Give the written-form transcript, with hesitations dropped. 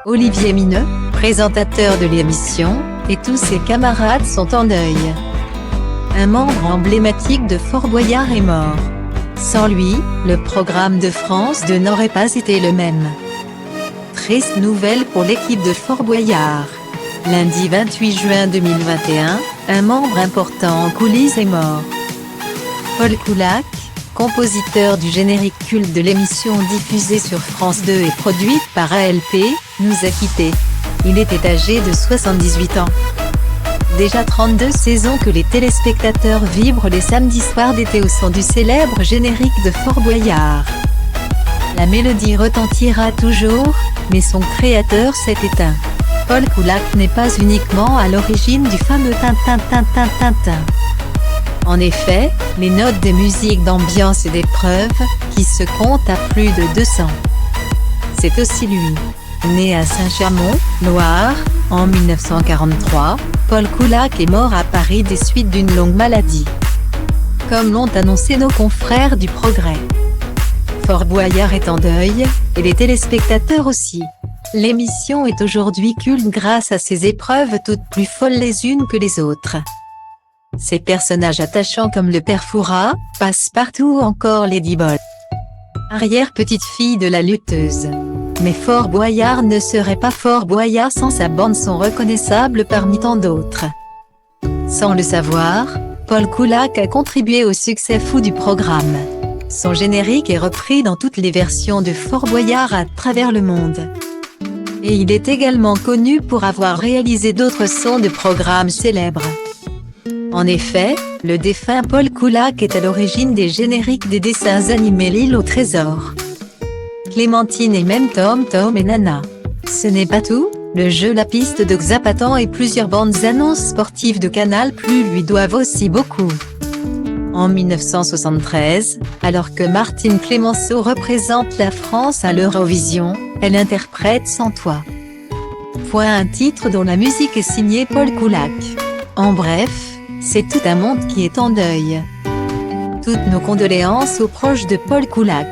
Olivier Mineux, présentateur de l'émission, et tous ses camarades sont en deuil. Un membre emblématique de Fort Boyard est mort. Sans lui, le programme de France 2 n'aurait pas été le même. Triste nouvelle pour l'équipe de Fort Boyard. Lundi 28 juin 2021, un membre important en coulisses est mort. Paul Coulac, compositeur du générique culte de l'émission diffusée sur France 2 et produite par ALP, nous a quittés. Il était âgé de 78 ans. Déjà 32 saisons que les téléspectateurs vibrent les samedis soirs d'été au son du célèbre générique de Fort Boyard. La mélodie retentira toujours, mais son créateur s'est éteint. Paul Coulac n'est pas uniquement à l'origine du fameux Tintin. En effet, les notes des musiques d'ambiance et d'épreuve, qui se comptent à plus de 200. C'est aussi lui. Né à Saint-Chamond, Loire, en 1943, Paul Coulac est mort à Paris des suites d'une longue maladie. Comme l'ont annoncé nos confrères du Progrès. Fort Boyard est en deuil, et les téléspectateurs aussi. L'émission est aujourd'hui culte grâce à ses épreuves toutes plus folles les unes que les autres. Ces personnages attachants comme le père Fouras, Passepartout ou encore Lady Bol. Arrière-petite-fille de la lutteuse. Mais Fort Boyard ne serait pas Fort Boyard sans sa bande-son reconnaissable parmi tant d'autres. Sans le savoir, Paul Coulac a contribué au succès fou du programme. Son générique est repris dans toutes les versions de Fort Boyard à travers le monde. Et il est également connu pour avoir réalisé d'autres sons de programmes célèbres. En effet, le défunt Paul Coulac est à l'origine des génériques des dessins animés L'Île au Trésor, Clémentine et même Tom et Nana. Ce n'est pas tout, le jeu La Piste de Xapatan et plusieurs bandes annonces sportives de Canal+ lui doivent aussi beaucoup. En 1973, alors que Martine Clémenceau représente la France à l'Eurovision, elle interprète Sans toi. Un titre dont la musique est signée Paul Coulac. En bref, c'est tout un monde qui est en deuil. Toutes nos condoléances aux proches de Paul Coulac.